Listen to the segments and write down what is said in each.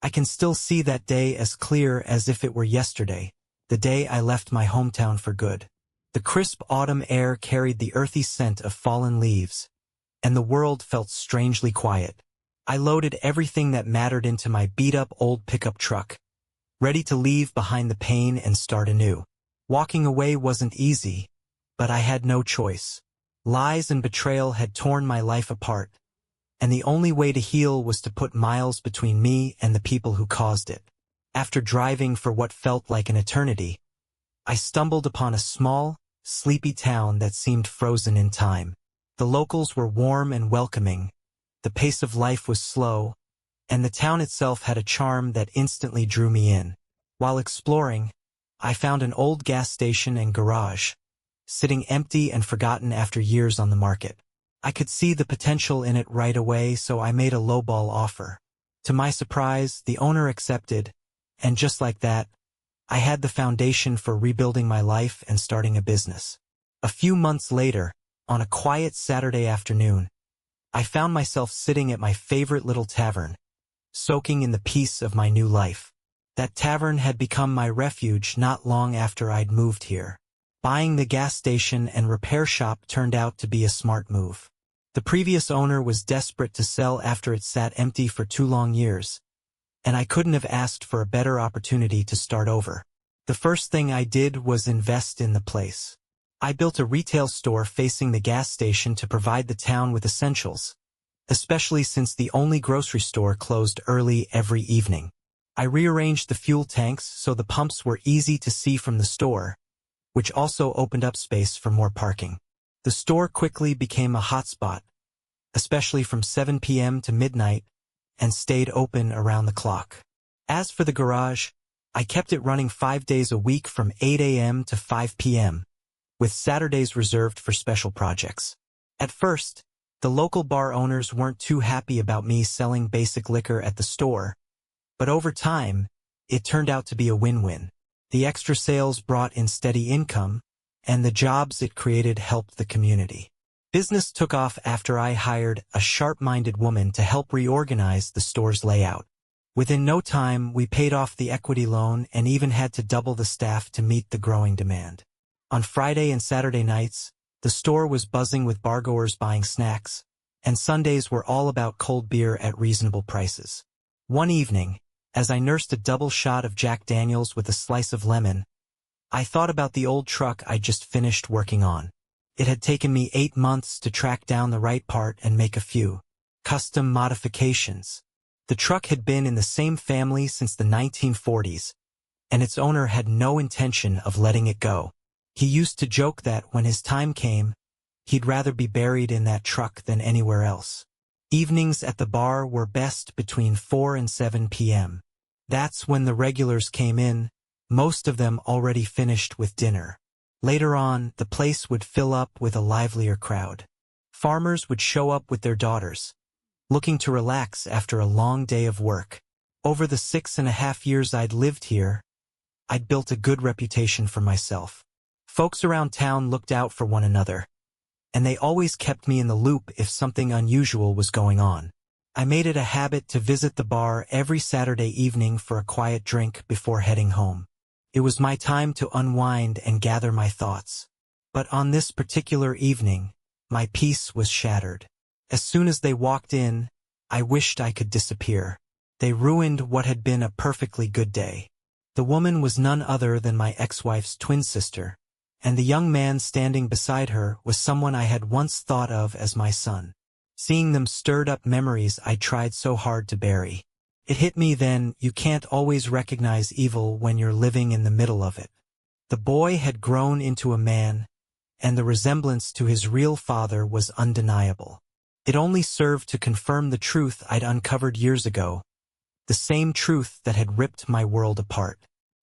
I can still see that day as clear as if it were yesterday, the day I left my hometown for good. The crisp autumn air carried the earthy scent of fallen leaves, and the world felt strangely quiet. I loaded everything that mattered into my beat-up old pickup truck, ready to leave behind the pain and start anew. Walking away wasn't easy, but I had no choice. Lies and betrayal had torn my life apart, and the only way to heal was to put miles between me and the people who caused it. After driving for what felt like an eternity, I stumbled upon a small, sleepy town that seemed frozen in time. The locals were warm and welcoming, the pace of life was slow, and the town itself had a charm that instantly drew me in. While exploring, I found an old gas station and garage, sitting empty and forgotten after years on the market. I could see the potential in it right away, so I made a lowball offer. To my surprise, the owner accepted, and just like that, I had the foundation for rebuilding my life and starting a business. A few months later, on a quiet Saturday afternoon, I found myself sitting at my favorite little tavern, soaking in the peace of my new life. That tavern had become my refuge not long after I'd moved here. Buying the gas station and repair shop turned out to be a smart move. The previous owner was desperate to sell after it sat empty for 2 long years, and I couldn't have asked for a better opportunity to start over. The first thing I did was invest in the place. I built a retail store facing the gas station to provide the town with essentials, especially since the only grocery store closed early every evening. I rearranged the fuel tanks so the pumps were easy to see from the store, which also opened up space for more parking. The store quickly became a hotspot, especially from 7 p.m. to midnight, and stayed open around the clock. As for the garage, I kept it running 5 days a week from 8 a.m. to 5 p.m., with Saturdays reserved for special projects. At first, the local bar owners weren't too happy about me selling basic liquor at the store, but over time, it turned out to be a win-win. The extra sales brought in steady income, and the jobs it created helped the community. Business took off after I hired a sharp-minded woman to help reorganize the store's layout. Within no time, we paid off the equity loan and even had to double the staff to meet the growing demand. On Friday and Saturday nights, the store was buzzing with bargoers buying snacks, and Sundays were all about cold beer at reasonable prices. One evening, as I nursed a double shot of Jack Daniels with a slice of lemon, I thought about the old truck I just finished working on. It had taken me 8 months to track down the right part and make a few custom modifications. The truck had been in the same family since the 1940s, and its owner had no intention of letting it go. He used to joke that when his time came, he'd rather be buried in that truck than anywhere else. Evenings at the bar were best between 4 and 7 p.m. That's when the regulars came in, most of them already finished with dinner. Later on, the place would fill up with a livelier crowd. Farmers would show up with their daughters, looking to relax after a long day of work. Over the 6.5 years I'd lived here, I'd built a good reputation for myself. Folks around town looked out for one another, and they always kept me in the loop if something unusual was going on. I made it a habit to visit the bar every Saturday evening for a quiet drink before heading home. It was my time to unwind and gather my thoughts. But on this particular evening, my peace was shattered. As soon as they walked in, I wished I could disappear. They ruined what had been a perfectly good day. The woman was none other than my ex-wife's twin sister, and the young man standing beside her was someone I had once thought of as my son. Seeing them stirred up memories I tried so hard to bury. It hit me then, you can't always recognize evil when you're living in the middle of it. The boy had grown into a man, and the resemblance to his real father was undeniable. It only served to confirm the truth I'd uncovered years ago, the same truth that had ripped my world apart.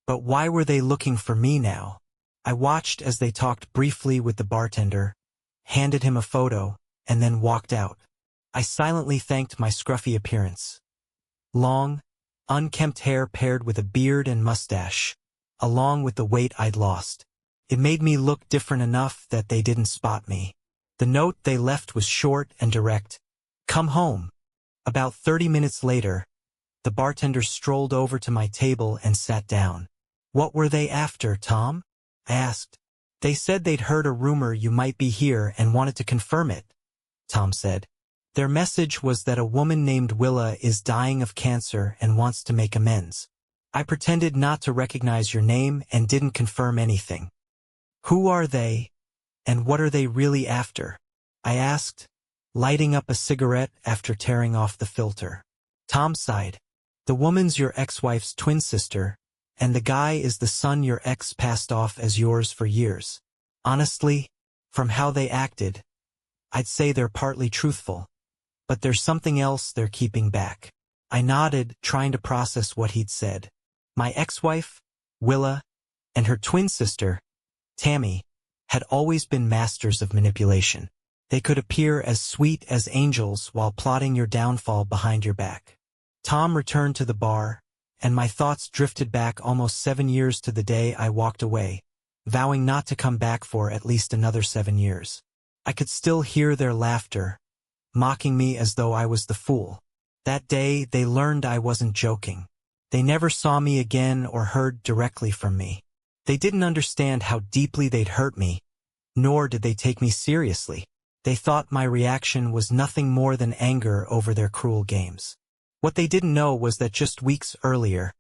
But why were they looking for me now? I watched as they talked briefly with the bartender, handed him a photo, and then walked out. I silently thanked my scruffy appearance. Long, unkempt hair paired with a beard and mustache, along with the weight I'd lost. It made me look different enough that they didn't spot me. The note they left was short and direct. Come home. About 30 minutes later, The bartender strolled over to my table and sat down. "What were they after, Tom?" I asked. "They said they'd heard a rumor you might be here and wanted to confirm it," Tom said. "Their message was that a woman named Willa is dying of cancer and wants to make amends. I pretended not to recognize your name and didn't confirm anything." "Who are they, and what are they really after?" I asked, lighting up a cigarette after tearing off the filter. Tom sighed. "The woman's your ex-wife's twin sister, and the guy is the son your ex passed off as yours for years. Honestly, from how they acted, I'd say they're partly truthful. But there's something else they're keeping back." I nodded, trying to process what he'd said. My ex-wife, Willa, and her twin sister, Tammy, had always been masters of manipulation. They could appear as sweet as angels while plotting your downfall behind your back. Tom returned to the bar, and my thoughts drifted back almost 7 years to the day I walked away, vowing not to come back for at least another 7 years. I could still hear their laughter, mocking me as though I was the fool. That day, they learned I wasn't joking. They never saw me again or heard directly from me. They didn't understand how deeply they'd hurt me, nor did they take me seriously. They thought my reaction was nothing more than anger over their cruel games. What they didn't know was that just weeks earlier,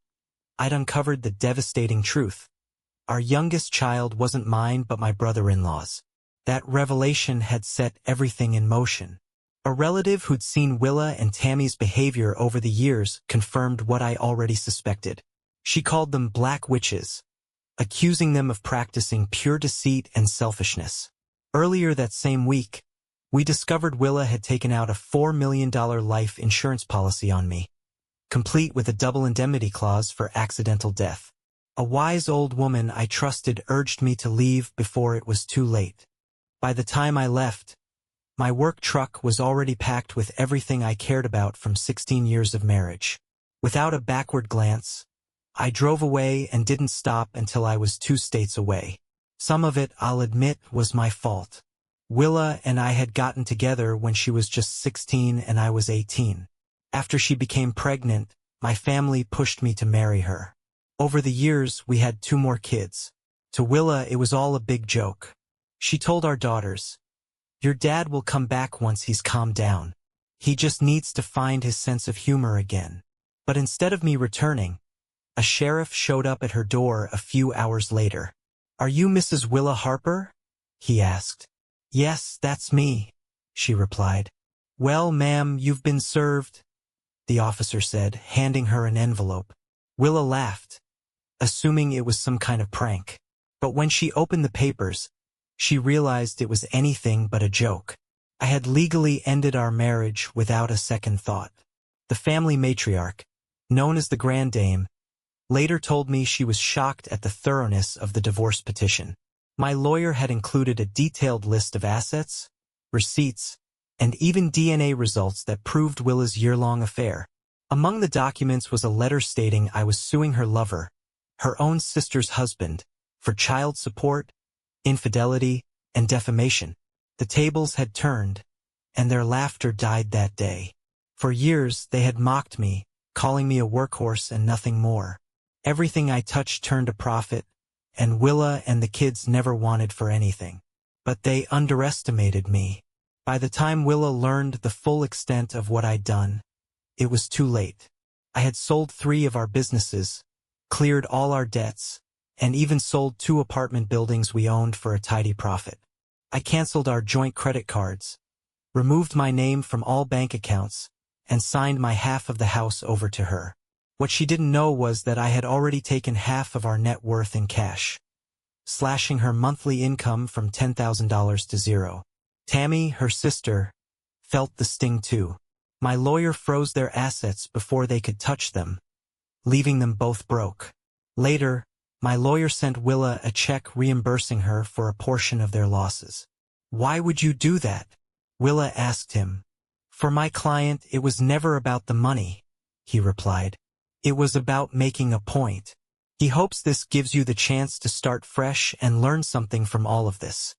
I'd uncovered the devastating truth. Our youngest child wasn't mine but my brother-in-law's. That revelation had set everything in motion. A relative who'd seen Willa and Tammy's behavior over the years confirmed what I already suspected. She called them black witches, accusing them of practicing pure deceit and selfishness. Earlier that same week, we discovered Willa had taken out a $4 million life insurance policy on me, complete with a double indemnity clause for accidental death. A wise old woman I trusted urged me to leave before it was too late. By the time I left, my work truck was already packed with everything I cared about from 16 years of marriage. Without a backward glance, I drove away and didn't stop until I was 2 states away. Some of it, I'll admit, was my fault. Willa and I had gotten together when she was just 16 and I was 18. After she became pregnant, my family pushed me to marry her. Over the years, we had 2 more kids. To Willa, it was all a big joke. She told our daughters, "Your dad will come back once he's calmed down. He just needs to find his sense of humor again." But instead of me returning, a sheriff showed up at her door a few hours later. "Are you Mrs. Willa Harper?" he asked. "Yes, that's me," she replied. "Well, ma'am, you've been served," the officer said, handing her an envelope. Willa laughed, assuming it was some kind of prank. But when she opened the papers, she realized it was anything but a joke. I had legally ended our marriage without a second thought. The family matriarch, known as the Grand Dame, later told me she was shocked at the thoroughness of the divorce petition. My lawyer had included a detailed list of assets, receipts, and even DNA results that proved Willa's year-long affair. Among the documents was a letter stating I was suing her lover, her own sister's husband, for child support, infidelity, and defamation. The tables had turned, and their laughter died that day. For years, they had mocked me, calling me a workhorse and nothing more. Everything I touched turned a profit, and Willa and the kids never wanted for anything. But they underestimated me. By the time Willa learned the full extent of what I'd done, it was too late. I had sold 3 of our businesses, cleared all our debts, and even sold 2 apartment buildings we owned for a tidy profit. I canceled our joint credit cards, removed my name from all bank accounts, and signed my half of the house over to her. What she didn't know was that I had already taken half of our net worth in cash, slashing her monthly income from $10,000 to 0. Tammy, her sister, felt the sting too. My lawyer froze their assets before they could touch them, leaving them both broke. Later, my lawyer sent Willa a check reimbursing her for a portion of their losses. "Why would you do that?" Willa asked him. "For my client, it was never about the money," he replied. "It was about making a point. He hopes this gives you the chance to start fresh and learn something from all of this."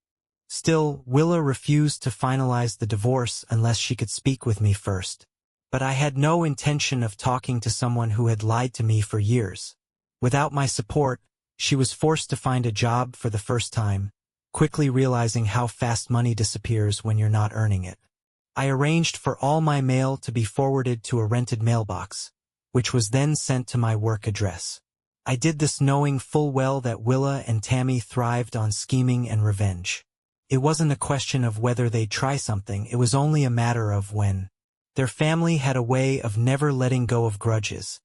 Still, Willa refused to finalize the divorce unless she could speak with me first. But I had no intention of talking to someone who had lied to me for years. Without my support, she was forced to find a job for the first time, quickly realizing how fast money disappears when you're not earning it. I arranged for all my mail to be forwarded to a rented mailbox, which was then sent to my work address. I did this knowing full well that Willa and Tammy thrived on scheming and revenge. It wasn't a question of whether they'd try something, it was only a matter of when. Their family had a way of never letting go of grudges,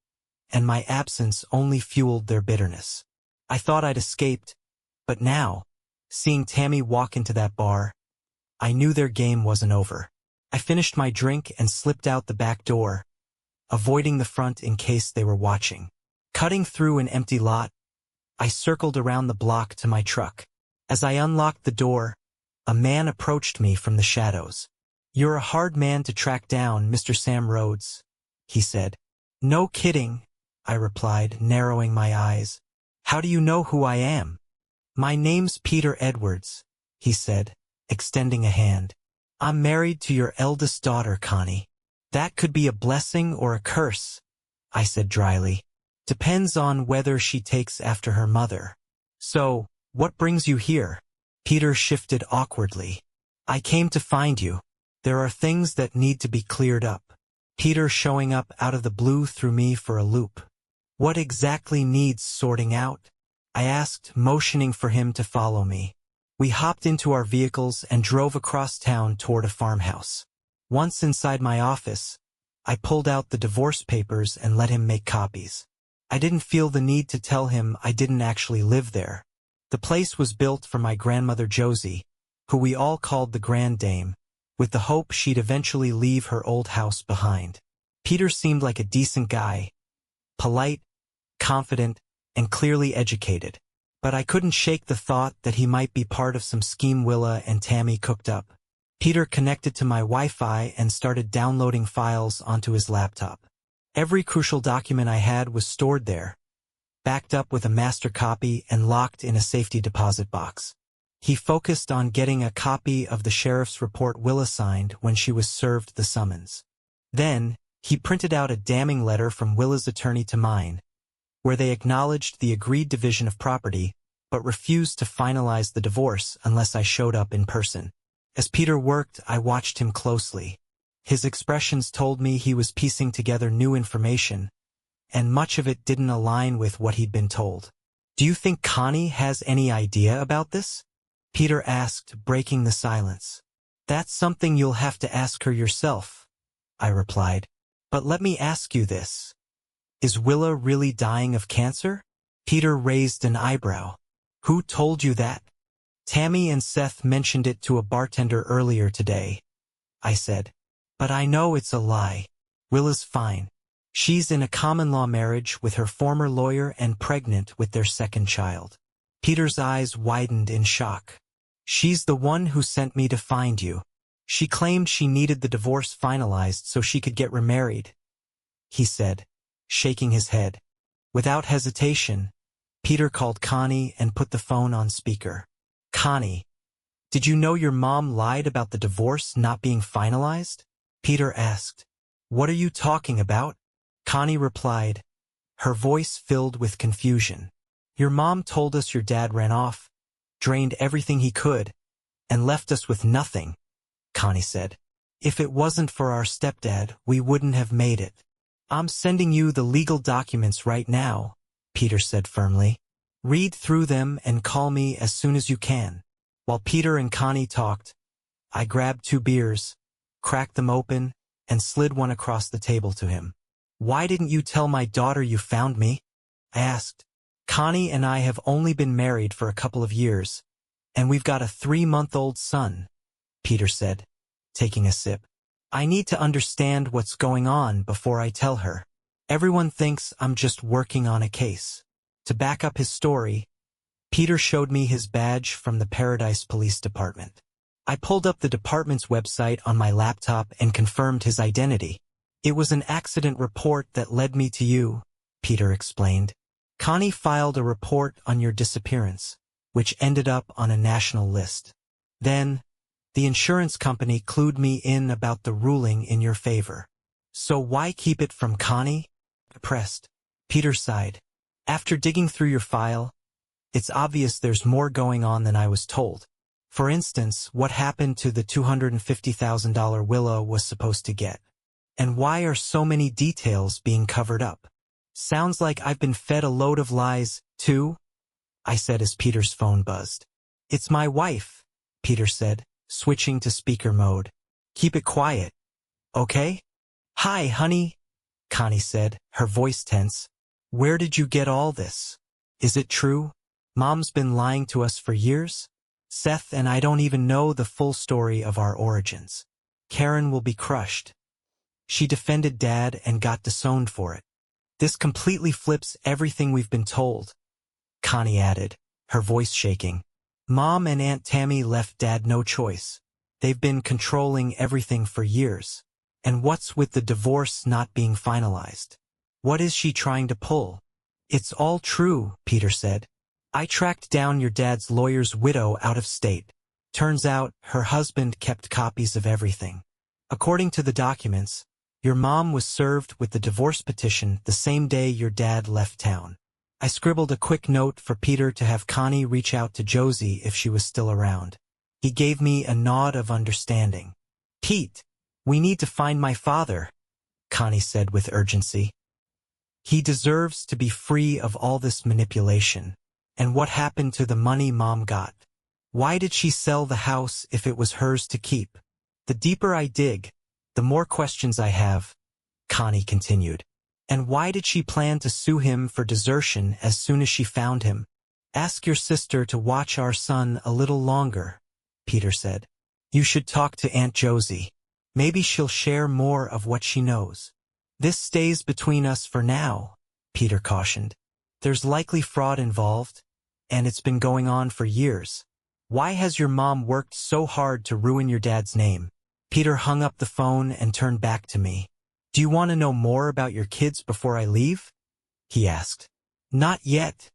and my absence only fueled their bitterness. I thought I'd escaped, but now, seeing Tammy walk into that bar, I knew their game wasn't over. I finished my drink and slipped out the back door, avoiding the front in case they were watching. Cutting through an empty lot, I circled around the block to my truck. As I unlocked the door, a man approached me from the shadows. "You're a hard man to track down, Mr. Sam Rhodes," he said. "No kidding," I replied, narrowing my eyes. "How do you know who I am?" "My name's Peter Edwards," he said, extending a hand. "I'm married to your eldest daughter, Connie." "That could be a blessing or a curse," I said dryly. "Depends on whether she takes after her mother." "So, what brings you here?" Peter shifted awkwardly. "I came to find you. There are things that need to be cleared up." Peter showing up out of the blue threw me for a loop. "What exactly needs sorting out?" I asked, motioning for him to follow me. We hopped into our vehicles and drove across town toward a farmhouse. Once inside my office, I pulled out the divorce papers and let him make copies. I didn't feel the need to tell him I didn't actually live there. The place was built for my grandmother Josie, who we all called the Grand Dame, with the hope she'd eventually leave her old house behind. Peter seemed like a decent guy, polite, confident, and clearly educated. But I couldn't shake the thought that he might be part of some scheme Willa and Tammy cooked up. Peter connected to my Wi-Fi and started downloading files onto his laptop. Every crucial document I had was stored there, backed up with a master copy and locked in a safety deposit box. He focused on getting a copy of the sheriff's report Willa signed when she was served the summons. Then, he printed out a damning letter from Willa's attorney to mine, where they acknowledged the agreed division of property, but refused to finalize the divorce unless I showed up in person. As Peter worked, I watched him closely. His expressions told me he was piecing together new information, and much of it didn't align with what he'd been told. "Do you think Connie has any idea about this?" Peter asked, breaking the silence. "That's something you'll have to ask her yourself," I replied. "But let me ask you this. Is Willa really dying of cancer?" Peter raised an eyebrow. "Who told you that?" "Tammy and Seth mentioned it to a bartender earlier today," I said. "But I know it's a lie. Willa's fine. She's in a common-law marriage with her former lawyer and pregnant with their second child." Peter's eyes widened in shock. "She's the one who sent me to find you. She claimed she needed the divorce finalized so she could get remarried," he said, shaking his head. Without hesitation, Peter called Connie and put the phone on speaker. "Connie, did you know your mom lied about the divorce not being finalized?" Peter asked. "What are you talking about?" Connie replied, her voice filled with confusion. "Your mom told us your dad ran off, drained everything he could, and left us with nothing," Connie said. "If it wasn't for our stepdad, we wouldn't have made it." "I'm sending you the legal documents right now," Peter said firmly. "Read through them and call me as soon as you can." While Peter and Connie talked, I grabbed 2 beers, cracked them open, and slid one across the table to him. "Why didn't you tell my daughter you found me?" I asked. "Connie and I have only been married for a couple of years, and we've got a 3-month-old son," Peter said, taking a sip. "I need to understand what's going on before I tell her. Everyone thinks I'm just working on a case." To back up his story, Peter showed me his badge from the Paradise Police Department. I pulled up the department's website on my laptop and confirmed his identity. "It was an accident report that led me to you," Peter explained. "Connie filed a report on your disappearance, which ended up on a national list. Then, the insurance company clued me in about the ruling in your favor. So why keep it from Connie? Pressed. Peter sighed. After digging through your file, it's obvious there's more going on than I was told. For instance, what happened to the $250,000 Willow was supposed to get? And why are so many details being covered up? Sounds like I've been fed a load of lies, too, I said as Peter's phone buzzed. It's my wife, Peter said, switching to speaker mode. Keep it quiet, okay? Hi, honey, Connie said, her voice tense. Where did you get all this? Is it true? Mom's been lying to us for years? Seth and I don't even know the full story of our origins. Karen will be crushed. She defended Dad and got disowned for it. This completely flips everything we've been told, Connie added, her voice shaking. Mom and Aunt Tammy left Dad no choice. They've been controlling everything for years. And what's with the divorce not being finalized? What is she trying to pull? It's all true, Peter said. I tracked down your dad's lawyer's widow out of state. Turns out her husband kept copies of everything. According to the documents, your mom was served with the divorce petition the same day your dad left town. I scribbled a quick note for Peter to have Connie reach out to Josie if she was still around. He gave me a nod of understanding. Pete, we need to find my father, Connie said with urgency. He deserves to be free of all this manipulation. And what happened to the money Mom got? Why did she sell the house if it was hers to keep? The deeper I dig, the more questions I have, Connie continued. And why did she plan to sue him for desertion as soon as she found him? Ask your sister to watch our son a little longer, Peter said. You should talk to Aunt Josie. Maybe she'll share more of what she knows. This stays between us for now, Peter cautioned. There's likely fraud involved, and it's been going on for years. Why has your mom worked so hard to ruin your dad's name? Peter hung up the phone and turned back to me. Do you want to know more about your kids before I leave? He asked. Not yet,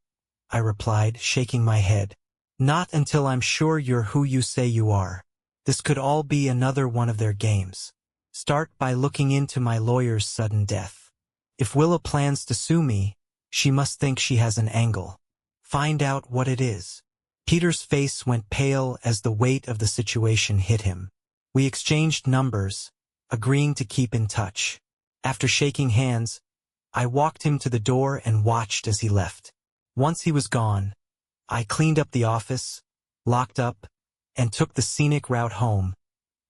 I replied, shaking my head. Not until I'm sure you're who you say you are. This could all be another one of their games. Start by looking into my lawyer's sudden death. If Willa plans to sue me, she must think she has an angle. Find out what it is. Peter's face went pale as the weight of the situation hit him. We exchanged numbers, agreeing to keep in touch. After shaking hands, I walked him to the door and watched as he left. Once he was gone, I cleaned up the office, locked up, and took the scenic route home,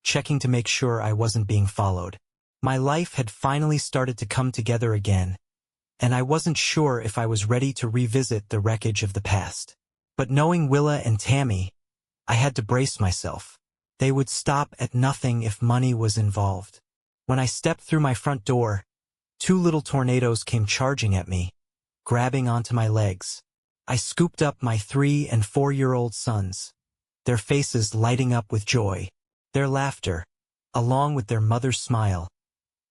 checking to make sure I wasn't being followed. My life had finally started to come together again, and I wasn't sure if I was ready to revisit the wreckage of the past. But knowing Willa and Tammy, I had to brace myself. They would stop at nothing if money was involved. When I stepped through my front door, 2 little tornadoes came charging at me, grabbing onto my legs. I scooped up my 3- and 4-year-old sons, their faces lighting up with joy. Their laughter, along with their mother's smile,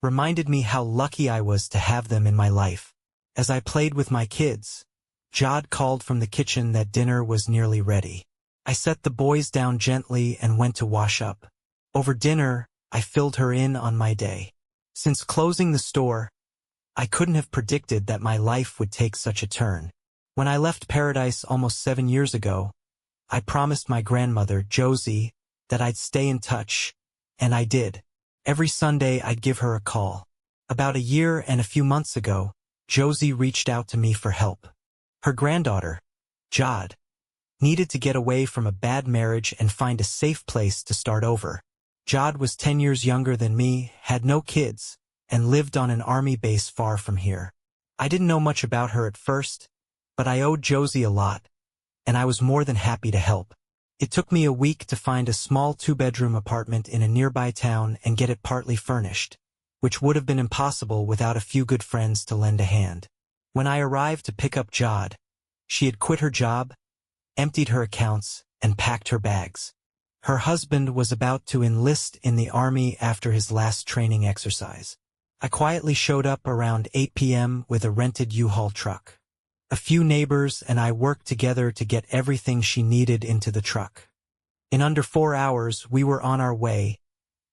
reminded me how lucky I was to have them in my life. As I played with my kids, Jod called from the kitchen that dinner was nearly ready. I set the boys down gently and went to wash up. Over dinner, I filled her in on my day. Since closing the store, I couldn't have predicted that my life would take such a turn. When I left Paradise almost 7 years ago, I promised my grandmother, Josie, that I'd stay in touch, and I did. Every Sunday I'd give her a call. About a year and a few months ago, Josie reached out to me for help. Her granddaughter, Jod, needed to get away from a bad marriage and find a safe place to start over. Jod was 10 years younger than me, had no kids, and lived on an army base far from here. I didn't know much about her at first, but I owed Josie a lot, and I was more than happy to help. It took me a week to find a small 2-bedroom apartment in a nearby town and get it partly furnished, which would have been impossible without a few good friends to lend a hand. When I arrived to pick up Jod, she had quit her job, emptied her accounts, and packed her bags. Her husband was about to enlist in the army after his last training exercise. I quietly showed up around 8 p.m. with a rented U-Haul truck. A few neighbors and I worked together to get everything she needed into the truck. In under 4 hours, we were on our way,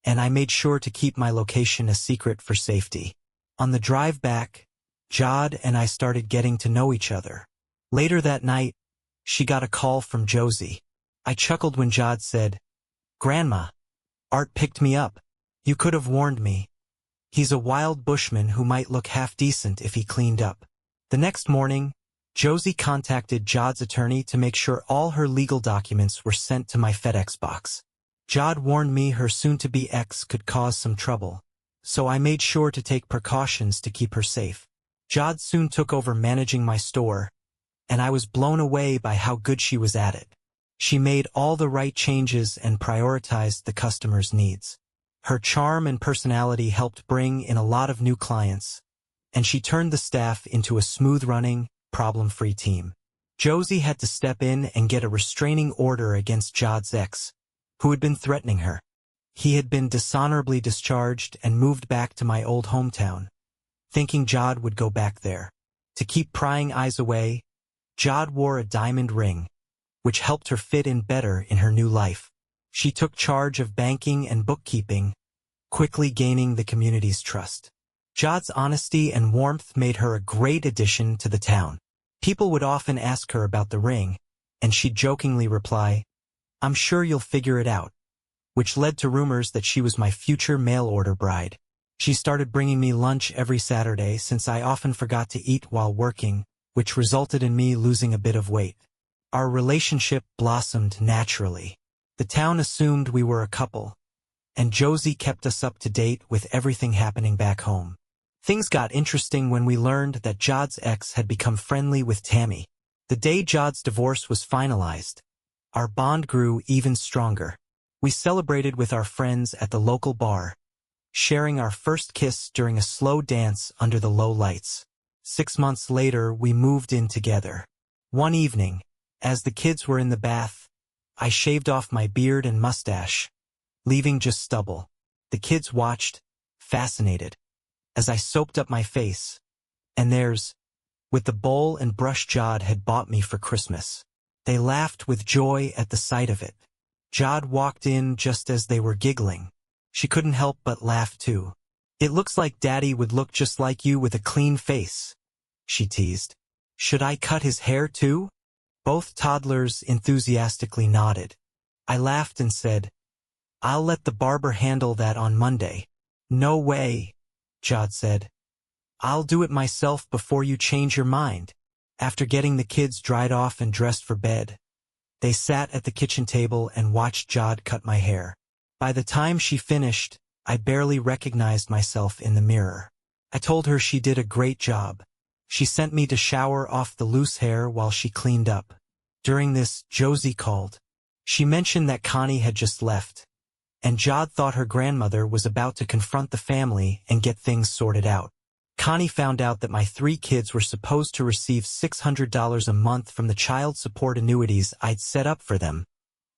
and I made sure to keep my location a secret for safety. On the drive back, Jod and I started getting to know each other. Later that night, she got a call from Josie. I chuckled when Jod said, "Grandma, Art picked me up. You could have warned me. He's a wild bushman who might look half decent if he cleaned up." The next morning, Josie contacted Jod's attorney to make sure all her legal documents were sent to my FedEx box. Jod warned me her soon-to-be ex could cause some trouble, so I made sure to take precautions to keep her safe. Jod soon took over managing my store, and I was blown away by how good she was at it. She made all the right changes and prioritized the customer's needs. Her charm and personality helped bring in a lot of new clients, and she turned the staff into a smooth-running, problem-free team. Josie had to step in and get a restraining order against Jod's ex, who had been threatening her. He had been dishonorably discharged and moved back to my old hometown, thinking Jod would go back there. To keep prying eyes away, Jod wore a diamond ring, which helped her fit in better in her new life. She took charge of banking and bookkeeping, quickly gaining the community's trust. Jod's honesty and warmth made her a great addition to the town. People would often ask her about the ring, and she'd jokingly reply, "I'm sure you'll figure it out," which led to rumors that she was my future mail-order bride. She started bringing me lunch every Saturday since I often forgot to eat while working, which resulted in me losing a bit of weight. Our relationship blossomed naturally. The town assumed we were a couple, and Josie kept us up to date with everything happening back home. Things got interesting when we learned that Jod's ex had become friendly with Tammy. The day Jod's divorce was finalized, our bond grew even stronger. We celebrated with our friends at the local bar, sharing our first kiss during a slow dance under the low lights. 6 months later, we moved in together. One evening, as the kids were in the bath, I shaved off my beard and mustache, leaving just stubble. The kids watched, fascinated, as I soaped up my face, and theirs, with the bowl and brush Jod had bought me for Christmas. They laughed with joy at the sight of it. Jod walked in just as they were giggling. She couldn't help but laugh too. "It looks like Daddy would look just like you with a clean face," she teased. "Should I cut his hair too?" Both toddlers enthusiastically nodded. I laughed and said, "I'll let the barber handle that on Monday." "No way," Jod said. "I'll do it myself before you change your mind." After getting the kids dried off and dressed for bed, they sat at the kitchen table and watched Jod cut my hair. By the time she finished, I barely recognized myself in the mirror. I told her she did a great job. She sent me to shower off the loose hair while she cleaned up. During this, Josie called. She mentioned that Connie had just left, and Jod thought her grandmother was about to confront the family and get things sorted out. Connie found out that my 3 kids were supposed to receive $600 a month from the child support annuities I'd set up for them,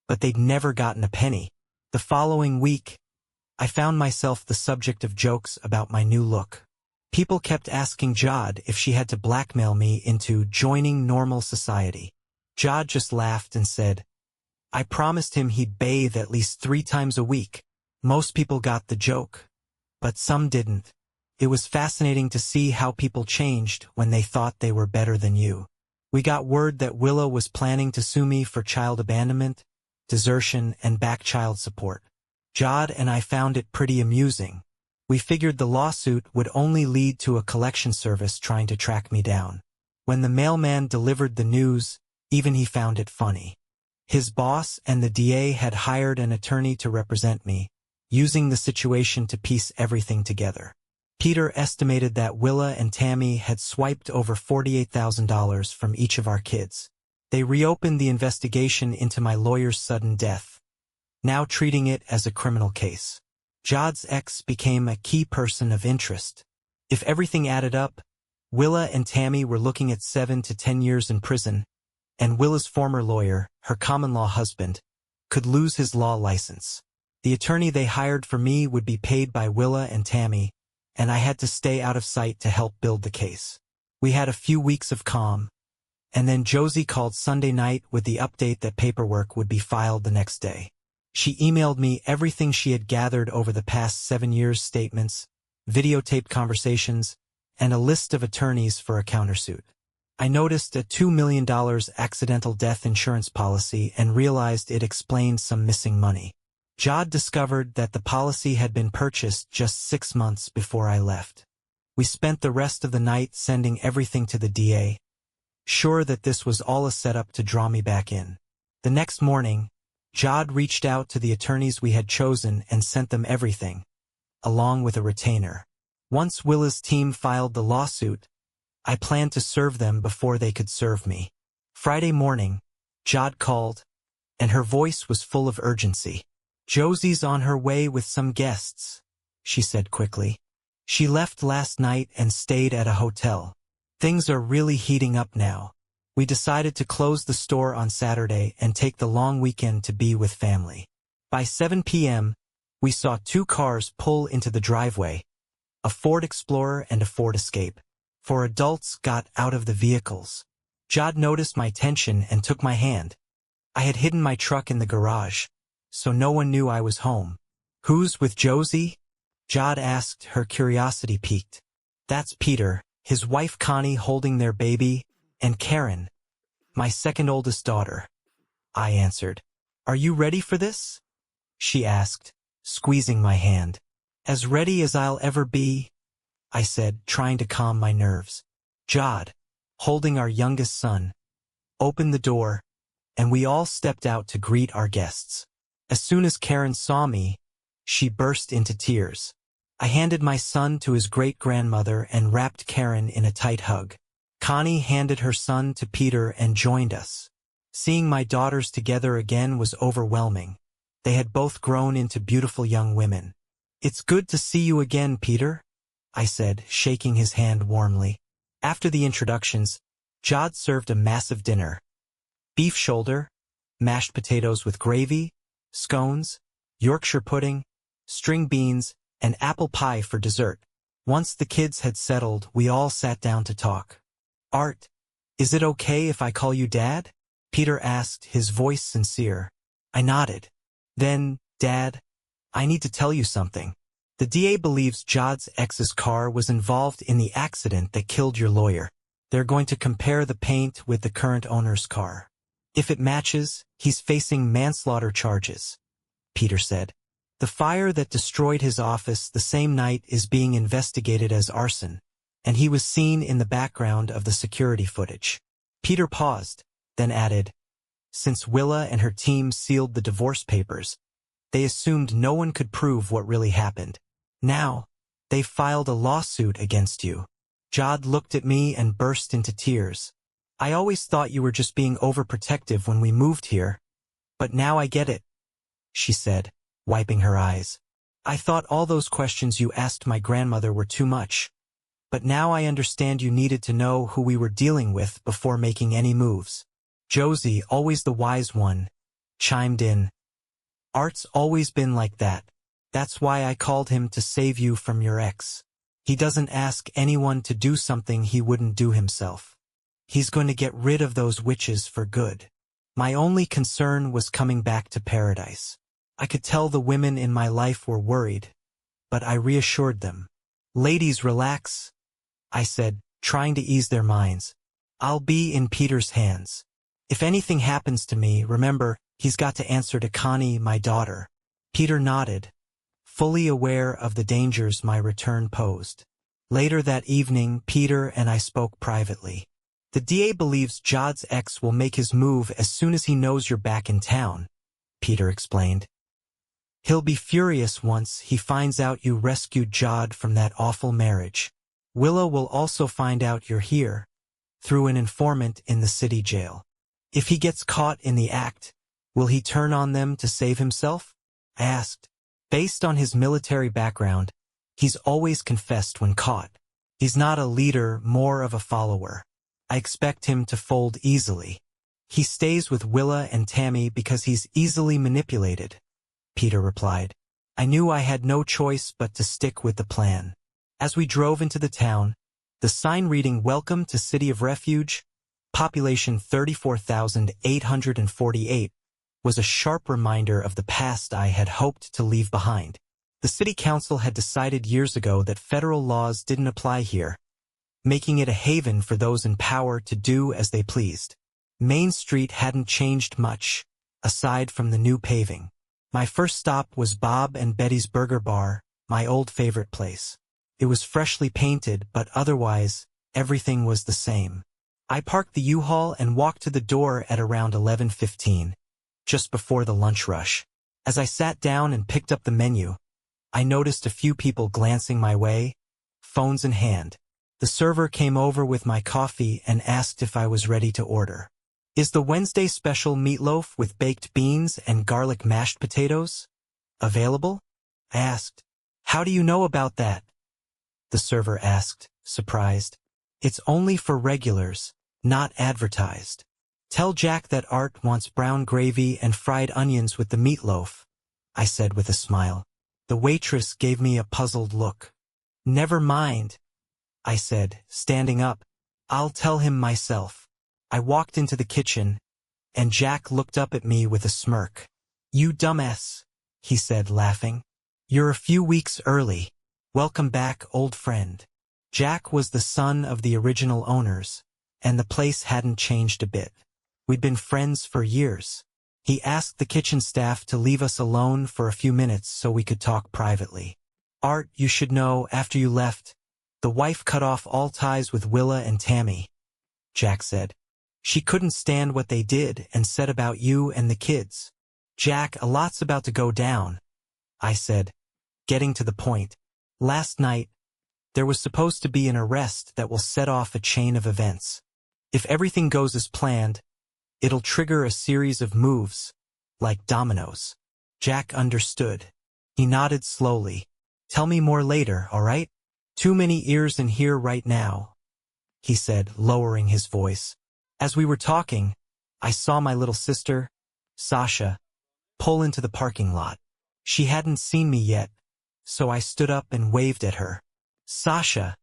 but they'd never gotten a penny. The following week, I found myself the subject of jokes about my new look. People kept asking Jod if she had to blackmail me into joining normal society. Jod just laughed and said, "I promised him he'd bathe at least 3 times a week." Most people got the joke, but some didn't. It was fascinating to see how people changed when they thought they were better than you. We got word that Willow was planning to sue me for child abandonment, desertion, and back child support. Jod and I found it pretty amusing. We figured the lawsuit would only lead to a collection service trying to track me down. When the mailman delivered the news, even he found it funny. His boss and the DA had hired an attorney to represent me, using the situation to piece everything together. Peter estimated that Willa and Tammy had swiped over $48,000 from each of our kids. They reopened the investigation into my lawyer's sudden death, now treating it as a criminal case. Jod's ex became a key person of interest. If everything added up, Willa and Tammy were looking at 7 to 10 years in prison, and Willa's former lawyer, her common-law husband, could lose his law license. The attorney they hired for me would be paid by Willa and Tammy, and I had to stay out of sight to help build the case. We had a few weeks of calm, and then Josie called Sunday night with the update that paperwork would be filed the next day. She emailed me everything she had gathered over the past 7 years, statements, videotaped conversations, and a list of attorneys for a countersuit. I noticed a $2 million accidental death insurance policy and realized it explained some missing money. Jod discovered that the policy had been purchased just 6 months before I left. We spent the rest of the night sending everything to the DA, sure that this was all a setup to draw me back in. The next morning, Jod reached out to the attorneys we had chosen and sent them everything, along with a retainer. Once Willa's team filed the lawsuit, I planned to serve them before they could serve me. Friday morning, Jod called, and her voice was full of urgency. "Josie's on her way with some guests," she said quickly. "She left last night and stayed at a hotel. Things are really heating up now. We decided to close the store on Saturday and take the long weekend to be with family." By 7 p.m., we saw 2 cars pull into the driveway, a Ford Explorer and a Ford Escape. 4 adults got out of the vehicles. Jod noticed my tension and took my hand. I had hidden my truck in the garage, so no one knew I was home. "Who's with Josie?" Jod asked, her curiosity piqued. "That's Peter, his wife Connie holding their baby, and Karen, my second oldest daughter," I answered. "Are you ready for this?" she asked, squeezing my hand. "As ready as I'll ever be," I said, trying to calm my nerves. Jod, holding our youngest son, opened the door, and we all stepped out to greet our guests. As soon as Karen saw me, she burst into tears. I handed my son to his great-grandmother and wrapped Karen in a tight hug. Connie handed her son to Peter and joined us. Seeing my daughters together again was overwhelming. They had both grown into beautiful young women. "It's good to see you again, Peter," I said, shaking his hand warmly. After the introductions, Jod served a massive dinner. Beef shoulder, mashed potatoes with gravy, scones, Yorkshire pudding, string beans, and apple pie for dessert. Once the kids had settled, we all sat down to talk. "Art, is it okay if I call you Dad?" Peter asked, his voice sincere. I nodded. "Then, Dad, I need to tell you something. The DA believes Jod's ex's car was involved in the accident that killed your lawyer. They're going to compare the paint with the current owner's car. If it matches, he's facing manslaughter charges," Peter said. "The fire that destroyed his office the same night is being investigated as arson, and he was seen in the background of the security footage." Peter paused, then added, "Since Willa and her team sealed the divorce papers, they assumed no one could prove what really happened. Now, they filed a lawsuit against you." Jod looked at me and burst into tears. "I always thought you were just being overprotective when we moved here, but now I get it," she said, wiping her eyes. "I thought all those questions you asked my grandmother were too much, but now I understand you needed to know who we were dealing with before making any moves." Josie, always the wise one, chimed in. "Art's always been like that. That's why I called him to save you from your ex. He doesn't ask anyone to do something he wouldn't do himself. He's going to get rid of those witches for good. My only concern was coming back to paradise. I could tell the women in my life were worried, but I reassured them. "Ladies, relax," I said, trying to ease their minds. "I'll be in Peter's hands. If anything happens to me, remember, he's got to answer to Connie, my daughter." Peter nodded, fully aware of the dangers my return posed. Later that evening, Peter and I spoke privately. "The DA believes Jod's ex will make his move as soon as he knows you're back in town," Peter explained. "He'll be furious once he finds out you rescued Jod from that awful marriage. Willa will also find out you're here, through an informant in the city jail. If he gets caught in the act, will he turn on them to save himself?" I asked. Based on his military background, he's always confessed when caught. He's not a leader, more of a follower. I expect him to fold easily. He stays with Willa and Tammy because he's easily manipulated," Peter replied. I knew I had no choice but to stick with the plan. As we drove into the town, the sign reading "Welcome to City of Refuge, population 34,848, was a sharp reminder of the past I had hoped to leave behind. The city council had decided years ago that federal laws didn't apply here, making it a haven for those in power to do as they pleased. Main Street hadn't changed much, aside from the new paving. My first stop was Bob and Betty's Burger Bar, my old favorite place. It was freshly painted, but otherwise, everything was the same. I parked the U-Haul and walked to the door at around 11:15, just before the lunch rush. As I sat down and picked up the menu, I noticed a few people glancing my way, phones in hand. The server came over with my coffee and asked if I was ready to order. "Is the Wednesday special meatloaf with baked beans and garlic mashed potatoes available?" I asked. "How do you know about that?" the server asked, surprised. "It's only for regulars, not advertised. Tell Jack that Art wants brown gravy and fried onions with the meatloaf," I said with a smile. The waitress gave me a puzzled look. "Never mind," I said, standing up. "I'll tell him myself." I walked into the kitchen, and Jack looked up at me with a smirk. "You dumbass," he said, laughing. "You're a few weeks early. Welcome back, old friend." Jack was the son of the original owners, and the place hadn't changed a bit. We'd been friends for years. He asked the kitchen staff to leave us alone for a few minutes so we could talk privately. "Art, you should know, after you left, the wife cut off all ties with Willa and Tammy," Jack said. "She couldn't stand what they did and said about you and the kids." "Jack, a lot's about to go down," I said, getting to the point. "Last night, there was supposed to be an arrest that will set off a chain of events. If everything goes as planned, it'll trigger a series of moves, like dominoes." Jack understood. He nodded slowly. "Tell me more later, all right? Too many ears in here right now," he said, lowering his voice. As we were talking, I saw my little sister, Sasha, pull into the parking lot. She hadn't seen me yet, so I stood up and waved at her. "Sasha,"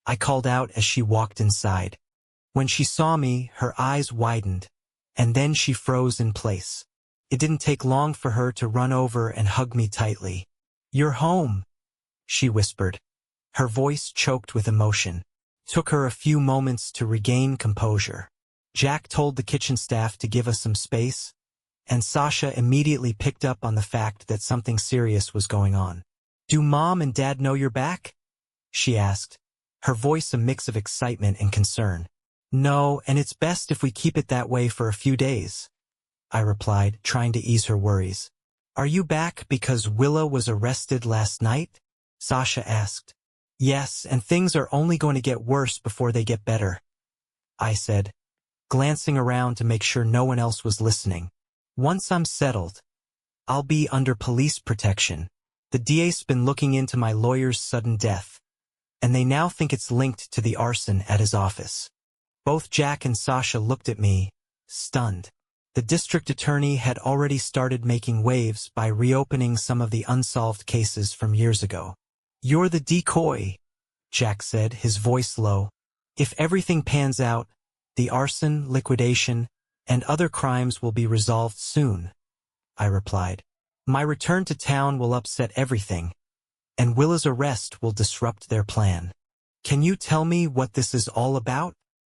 I called out as she walked inside. When she saw me, her eyes widened, and then she froze in place. It didn't take long for her to run over and hug me tightly. "You're home," she whispered. Her voice choked with emotion. Took her a few moments to regain composure. Jack told the kitchen staff to give us some space, and Sasha immediately picked up on the fact that something serious was going on. "Do Mom and Dad know you're back?" she asked, her voice a mix of excitement and concern. "No, and it's best if we keep it that way for a few days," I replied, trying to ease her worries. "Are you back because Willa was arrested last night?" Sasha asked. "Yes, and things are only going to get worse before they get better," I said, glancing around to make sure no one else was listening. "Once I'm settled, I'll be under police protection. The DA's been looking into my lawyer's sudden death, and they now think it's linked to the arson at his office." Both Jack and Sasha looked at me, stunned. The district attorney had already started making waves by reopening some of the unsolved cases from years ago. "You're the decoy," Jack said, his voice low. "If everything pans out, the arson, liquidation, and other crimes will be resolved soon," I replied. "My return to town will upset everything, and Willa's arrest will disrupt their plan." "Can you tell me what this is all about?"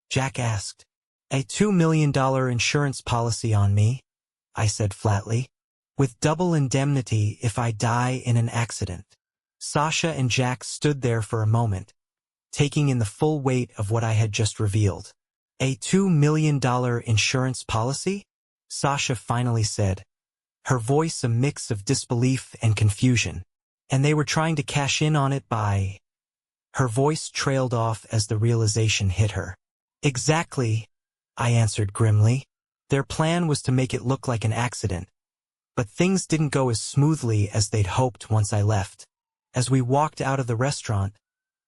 Jack asked. "A $2 million insurance policy on me," I said flatly, "with double indemnity if I die in an accident." Sasha and Jack stood there for a moment, taking in the full weight of what I had just revealed. "A $2 million insurance policy?" Sasha finally said, her voice a mix of disbelief and confusion. "And they were trying to cash in on it by—" Her voice trailed off as the realization hit her. "Exactly," I answered grimly. "Their plan was to make it look like an accident, but things didn't go as smoothly as they'd hoped once I left." As we walked out of the restaurant,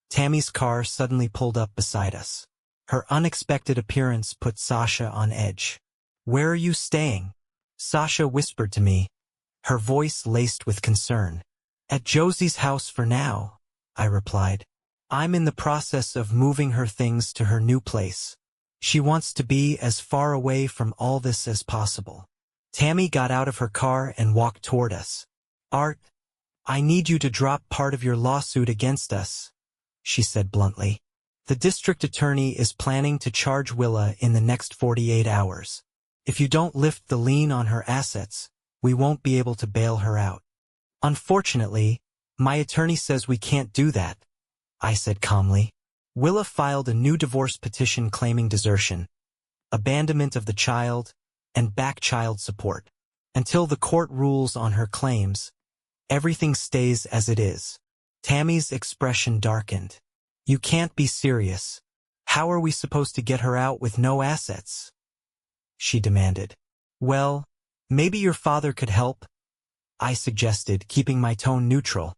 Tammy's car suddenly pulled up beside us. Her unexpected appearance put Sasha on edge. "Where are you staying?" Sasha whispered to me, her voice laced with concern. "At Josie's house for now," I replied. "I'm in the process of moving her things to her new place. She wants to be as far away from all this as possible." Tammy got out of her car and walked toward us. "Art, I need you to drop part of your lawsuit against us," she said bluntly. "The district attorney is planning to charge Willa in the next 48 hours. If you don't lift the lien on her assets, we won't be able to bail her out." "Unfortunately, my attorney says we can't do that," I said calmly. Willa filed a new divorce petition claiming desertion, abandonment of the child, and back child support. Until the court rules on her claims, everything stays as it is. Tammy's expression darkened. "You can't be serious. How are we supposed to get her out with no assets?" she demanded. "Well, maybe your father could help," I suggested, keeping my tone neutral.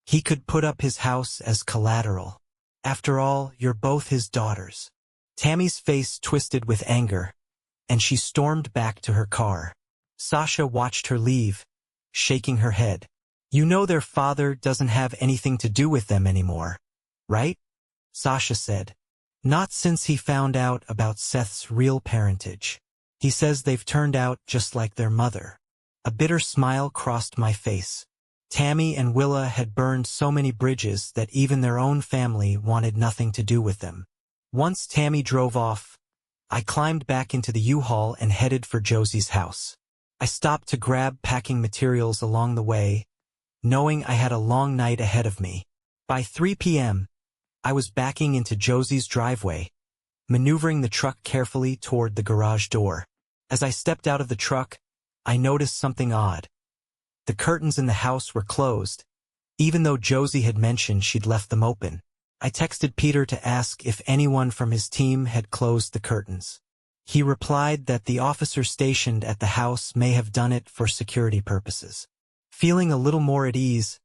"He could put up his house as collateral. After all, you're both his daughters." Tammy's face twisted with anger, and she stormed back to her car. Sasha watched her leave, shaking her head. "You know their father doesn't have anything to do with them anymore, right?" Sasha said. "Not since he found out about Seth's real parentage. He says they've turned out just like their mother." A bitter smile crossed my face. Tammy and Willa had burned so many bridges that even their own family wanted nothing to do with them. Once Tammy drove off, I climbed back into the U-Haul and headed for Josie's house. I stopped to grab packing materials along the way, knowing I had a long night ahead of me. By 3 p.m., I was backing into Josie's driveway, maneuvering the truck carefully toward the garage door. As I stepped out of the truck, I noticed something odd. The curtains in the house were closed, even though Josie had mentioned she'd left them open. I texted Peter to ask if anyone from his team had closed the curtains. He replied that the officer stationed at the house may have done it for security purposes. Feeling a little more at ease,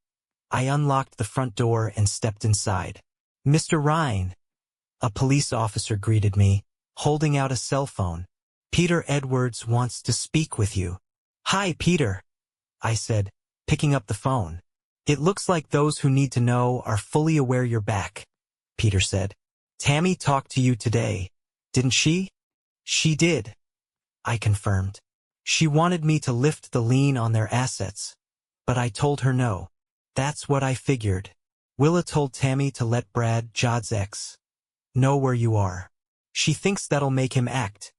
I unlocked the front door and stepped inside. "Mr. Ryan," a police officer greeted me, holding out a cell phone. "Peter Edwards wants to speak with you." "Hi, Peter," I said, picking up the phone. "It looks like those who need to know are fully aware you're back," Peter said. "Tammy talked to you today, didn't she?" "She did," I confirmed. "She wanted me to lift the lien on their assets, but I told her no." "That's what I figured." Willa told Tammy to let Brad, Jod's ex, know where you are. "She thinks that'll make him act,"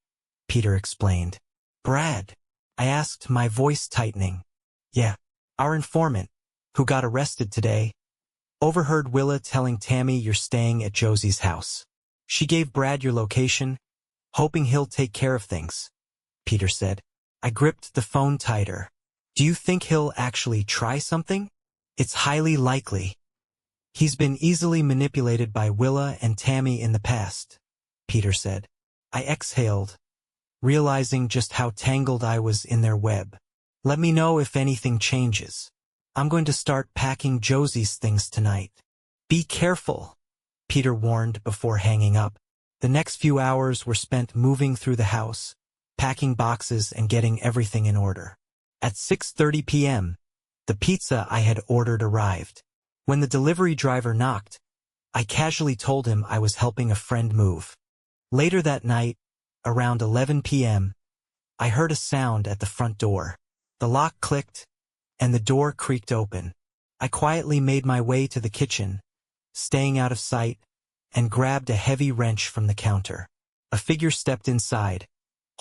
Peter explained. "Brad?" I asked, my voice tightening. "Yeah, our informant, who got arrested today, overheard Willa telling Tammy you're staying at Josie's house. She gave Brad your location, hoping he'll take care of things," Peter said. I gripped the phone tighter. "Do you think he'll actually try something?" "It's highly likely. He's been easily manipulated by Willa and Tammy in the past," Peter said. I exhaled, realizing just how tangled I was in their web. "Let me know if anything changes. I'm going to start packing Josie's things tonight." "Be careful," Peter warned before hanging up. The next few hours were spent moving through the house, packing boxes and getting everything in order. At 6:30 p.m., the pizza I had ordered arrived. When the delivery driver knocked, I casually told him I was helping a friend move. Later that night, around 11 p.m., I heard a sound at the front door. The lock clicked, and the door creaked open. I quietly made my way to the kitchen, staying out of sight, and grabbed a heavy wrench from the counter. A figure stepped inside,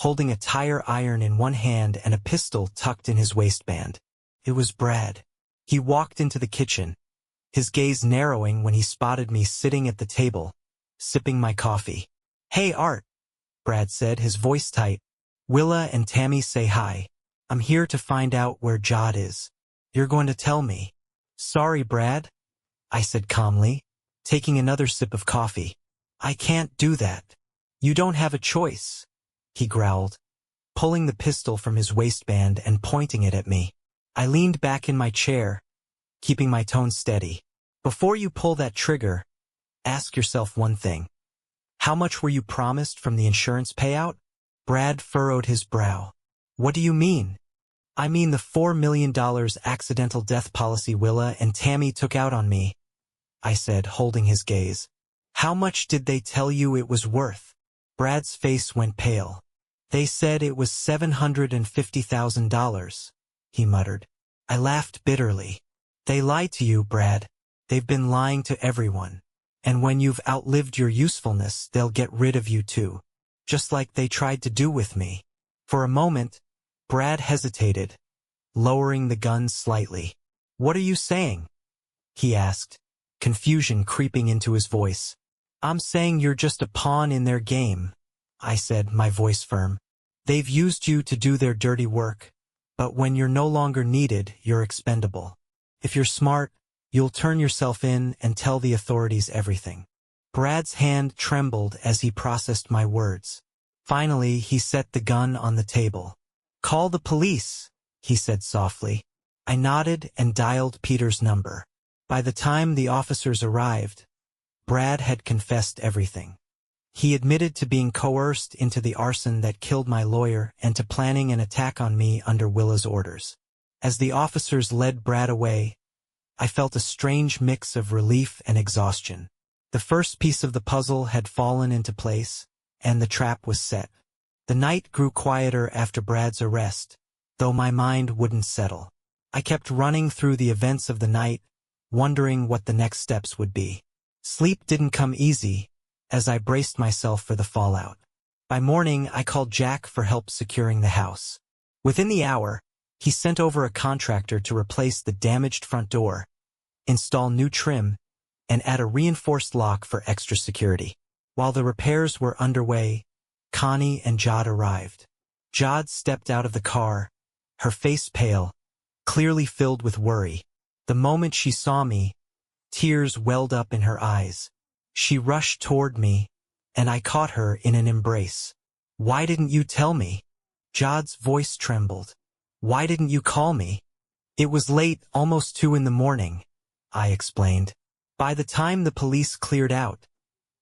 holding a tire iron in one hand and a pistol tucked in his waistband. It was Brad. He walked into the kitchen, his gaze narrowing when he spotted me sitting at the table, sipping my coffee. "Hey, Art," Brad said, his voice tight. "Willa and Tammy say hi. I'm here to find out where Jod is. You're going to tell me." "Sorry, Brad," I said calmly, taking another sip of coffee. "I can't do that. You don't have a choice," he growled, pulling the pistol from his waistband and pointing it at me. I leaned back in my chair, keeping my tone steady. "Before you pull that trigger, ask yourself one thing. How much were you promised from the insurance payout?" Brad furrowed his brow. "What do you mean?" "I mean the $4 million accidental death policy Willa and Tammy took out on me," I said, holding his gaze. "How much did they tell you it was worth?" Brad's face went pale. They said it was $750,000, he muttered. I laughed bitterly. They lied to you, Brad. They've been lying to everyone. And when you've outlived your usefulness, they'll get rid of you too. Just like they tried to do with me. For a moment, Brad hesitated, lowering the gun slightly. What are you saying? He asked, confusion creeping into his voice. I'm saying you're just a pawn in their game, I said, my voice firm. They've used you to do their dirty work, but when you're no longer needed, you're expendable. If you're smart, you'll turn yourself in and tell the authorities everything. Brad's hand trembled as he processed my words. Finally, he set the gun on the table. Call the police, he said softly. I nodded and dialed Peter's number. By the time the officers arrived, Brad had confessed everything. He admitted to being coerced into the arson that killed my lawyer and to planning an attack on me under Willa's orders. As the officers led Brad away, I felt a strange mix of relief and exhaustion. The first piece of the puzzle had fallen into place, and the trap was set. The night grew quieter after Brad's arrest, though my mind wouldn't settle. I kept running through the events of the night, wondering what the next steps would be. Sleep didn't come easy, as I braced myself for the fallout. By morning, I called Jack for help securing the house. Within the hour, he sent over a contractor to replace the damaged front door, install new trim, and add a reinforced lock for extra security. While the repairs were underway, Connie and Jod arrived. Jod stepped out of the car, her face pale, clearly filled with worry. The moment she saw me, tears welled up in her eyes. She rushed toward me, and I caught her in an embrace. Why didn't you tell me? Jod's voice trembled. Why didn't you call me? It was late, almost 2 in the morning, I explained. By the time the police cleared out,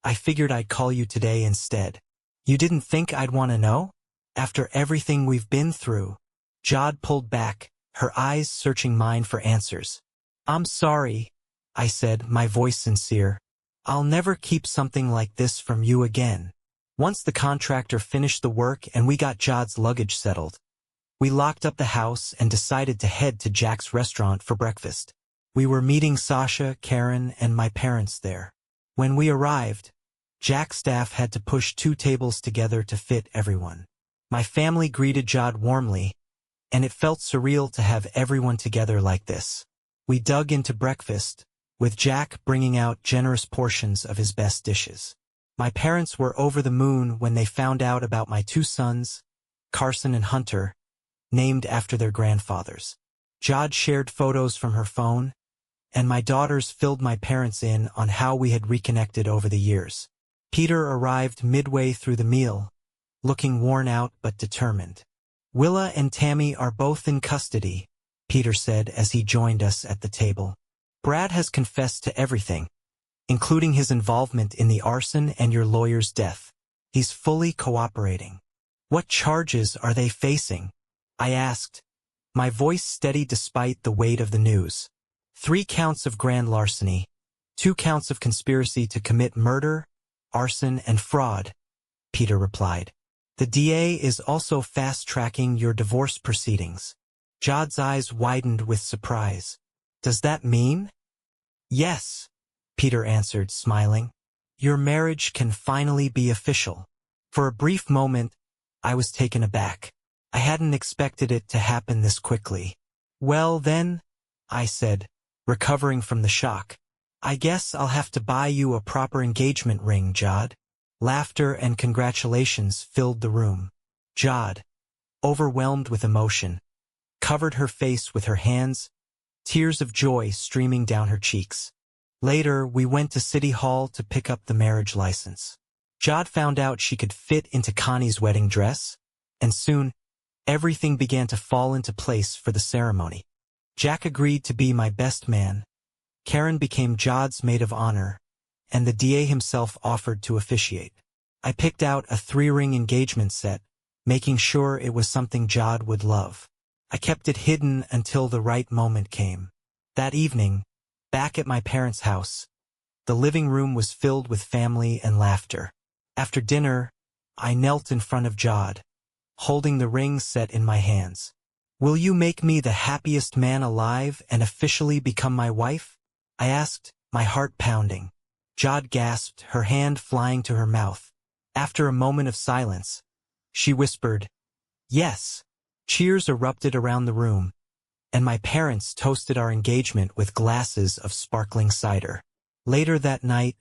I figured I'd call you today instead. You didn't think I'd want to know? After everything we've been through. Jod pulled back, her eyes searching mine for answers. I'm sorry, I said, my voice sincere. I'll never keep something like this from you again. Once the contractor finished the work and we got Jod's luggage settled, we locked up the house and decided to head to Jack's restaurant for breakfast. We were meeting Sasha, Karen, and my parents there. When we arrived, Jack's staff had to push 2 tables together to fit everyone. My family greeted Jod warmly, and it felt surreal to have everyone together like this. We dug into breakfast, with Jack bringing out generous portions of his best dishes. My parents were over the moon when they found out about my 2 sons, Carson and Hunter, named after their grandfathers. Jod shared photos from her phone, and my daughters filled my parents in on how we had reconnected over the years. Peter arrived midway through the meal, looking worn out but determined. Willa and Tammy are both in custody, Peter said as he joined us at the table. Brad has confessed to everything, including his involvement in the arson and your lawyer's death. He's fully cooperating. What charges are they facing? I asked, my voice steady despite the weight of the news. 3 counts of grand larceny, 2 counts of conspiracy to commit murder, arson, and fraud, Peter replied. The DA is also fast-tracking your divorce proceedings. Jod's eyes widened with surprise. Does that mean? Yes, Peter answered, smiling. Your marriage can finally be official. For a brief moment, I was taken aback. I hadn't expected it to happen this quickly. Well then, I said, recovering from the shock. I guess I'll have to buy you a proper engagement ring, Jod. Laughter and congratulations filled the room. Jod, overwhelmed with emotion, covered her face with her hands, tears of joy streaming down her cheeks. Later, we went to City Hall to pick up the marriage license. Jod found out she could fit into Connie's wedding dress, and soon, everything began to fall into place for the ceremony. Jack agreed to be my best man, Karen became Jod's maid of honor, and the DA himself offered to officiate. I picked out a 3-ring engagement set, making sure it was something Jod would love. I kept it hidden until the right moment came. That evening, back at my parents' house, the living room was filled with family and laughter. After dinner, I knelt in front of Jod, holding the ring set in my hands. "Will you make me the happiest man alive and officially become my wife?" I asked, my heart pounding. Jod gasped, her hand flying to her mouth. After a moment of silence, she whispered, "Yes." Cheers erupted around the room, and my parents toasted our engagement with glasses of sparkling cider. Later that night,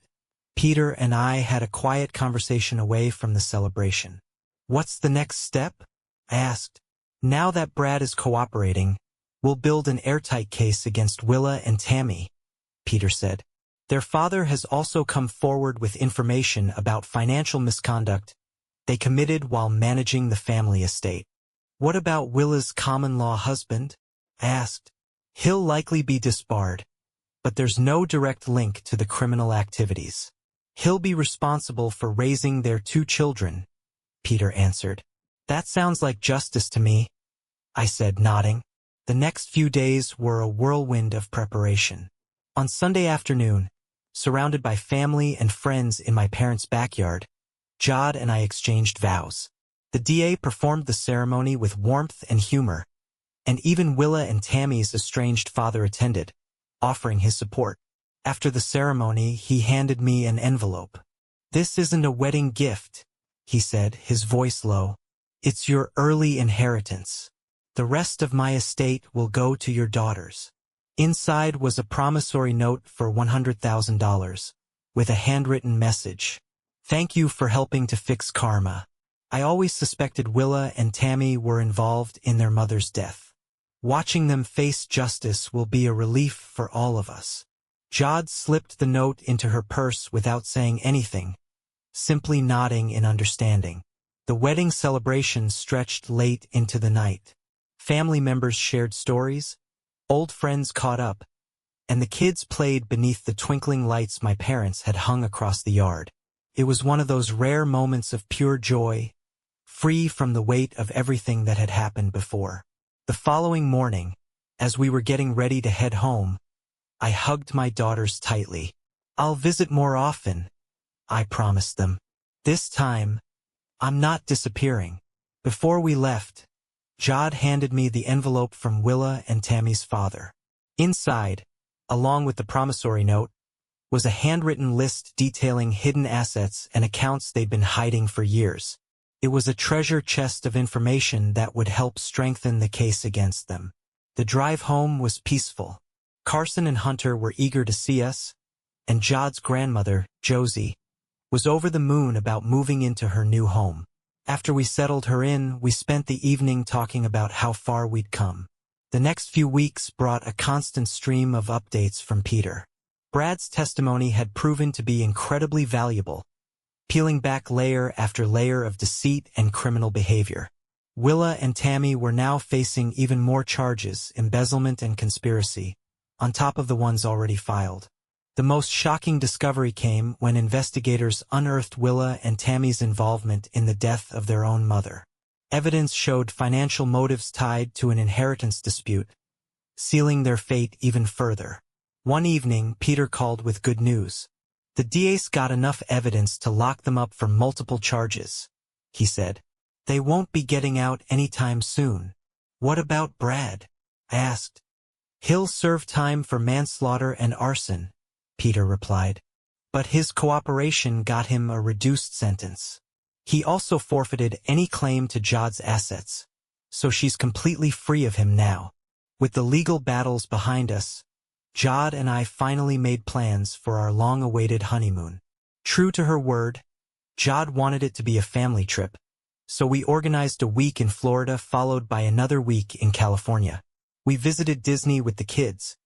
Peter and I had a quiet conversation away from the celebration. "What's the next step?" I asked. "Now that Brad is cooperating, we'll build an airtight case against Willa and Tammy," Peter said. "Their father has also come forward with information about financial misconduct they committed while managing the family estate." "What about Willa's common-law husband?" I asked. "He'll likely be disbarred, but there's no direct link to the criminal activities. He'll be responsible for raising their 2 children," Peter answered. "That sounds like justice to me," I said, nodding. The next few days were a whirlwind of preparation. On Sunday afternoon, surrounded by family and friends in my parents' backyard, Jod and I exchanged vows. The DA performed the ceremony with warmth and humor, and even Willa and Tammy's estranged father attended, offering his support. After the ceremony, he handed me an envelope. "This isn't a wedding gift," he said, his voice low. "It's your early inheritance. The rest of my estate will go to your daughters." Inside was a promissory note for $100,000, with a handwritten message. "Thank you for helping to fix karma. I always suspected Willa and Tammy were involved in their mother's death. Watching them face justice will be a relief for all of us." Jod slipped the note into her purse without saying anything, simply nodding in understanding. The wedding celebration stretched late into the night. Family members shared stories, old friends caught up, and the kids played beneath the twinkling lights my parents had hung across the yard. It was one of those rare moments of pure joy, free from the weight of everything that had happened before. The following morning, as we were getting ready to head home, I hugged my daughters tightly. "I'll visit more often," I promised them. "This time, I'm not disappearing." Before we left, Jod handed me the envelope from Willa and Tammy's father. Inside, along with the promissory note, was a handwritten list detailing hidden assets and accounts they'd been hiding for years. It was a treasure chest of information that would help strengthen the case against them. The drive home was peaceful. Carson and Hunter were eager to see us, and Jod's grandmother, Josie, was over the moon about moving into her new home. After we settled her in, we spent the evening talking about how far we'd come. The next few weeks brought a constant stream of updates from Peter. Brad's testimony had proven to be incredibly valuable, peeling back layer after layer of deceit and criminal behavior. Willa and Tammy were now facing even more charges, embezzlement and conspiracy, on top of the ones already filed. The most shocking discovery came when investigators unearthed Willa and Tammy's involvement in the death of their own mother. Evidence showed financial motives tied to an inheritance dispute, sealing their fate even further. One evening, Peter called with good news. "The DA's got enough evidence to lock them up for multiple charges," he said. "They won't be getting out anytime soon." "What about Brad?" I asked. "He'll serve time for manslaughter and arson," Peter replied. "But his cooperation got him a reduced sentence. He also forfeited any claim to Jod's assets, so she's completely free of him now." With the legal battles behind us, Jod and I finally made plans for our long-awaited honeymoon. True to her word, Jod wanted it to be a family trip, so we organized a week in Florida followed by another week in California. We visited Disney with the kids,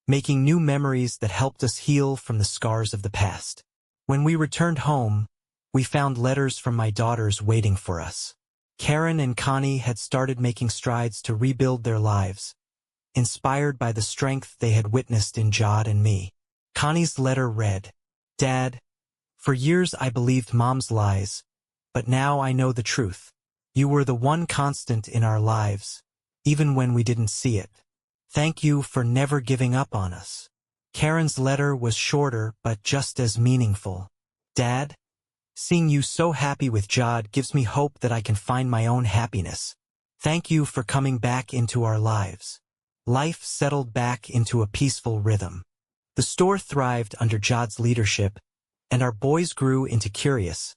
making new memories that helped us heal from the scars of the past. When we returned home, we found letters from my daughters waiting for us. Karen and Connie had started making strides to rebuild their lives, inspired by the strength they had witnessed in Jod and me. Connie's letter read, "Dad, for years I believed Mom's lies, but now I know the truth. You were the one constant in our lives, even when we didn't see it. Thank you for never giving up on us." Karen's letter was shorter but just as meaningful. "Dad, Seeing you so happy with Jod gives me hope that I can find my own happiness. Thank you for coming back into our lives. Life settled back into a peaceful rhythm. The store thrived under Jod's leadership, and our boys grew into curious,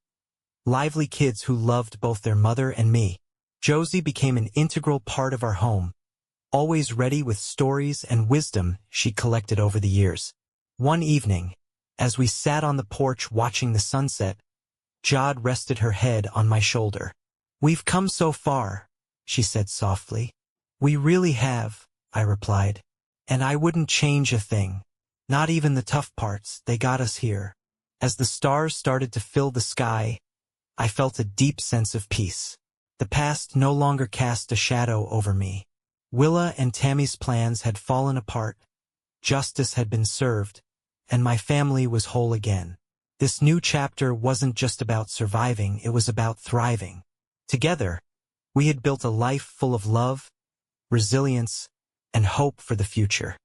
lively kids who loved both their mother and me. Josie became an integral part of our home, always ready with stories and wisdom she collected over the years. One evening, as we sat on the porch watching the sunset, Jod rested her head on my shoulder. "We've come so far," she said softly. "We really have," I replied. "And I wouldn't change a thing. Not even the tough parts, they got us here." As the stars started to fill the sky, I felt a deep sense of peace. The past no longer cast a shadow over me. Willa and Tammy's plans had fallen apart, justice had been served, and my family was whole again. This new chapter wasn't just about surviving, it was about thriving. Together, we had built a life full of love, resilience, and hope for the future.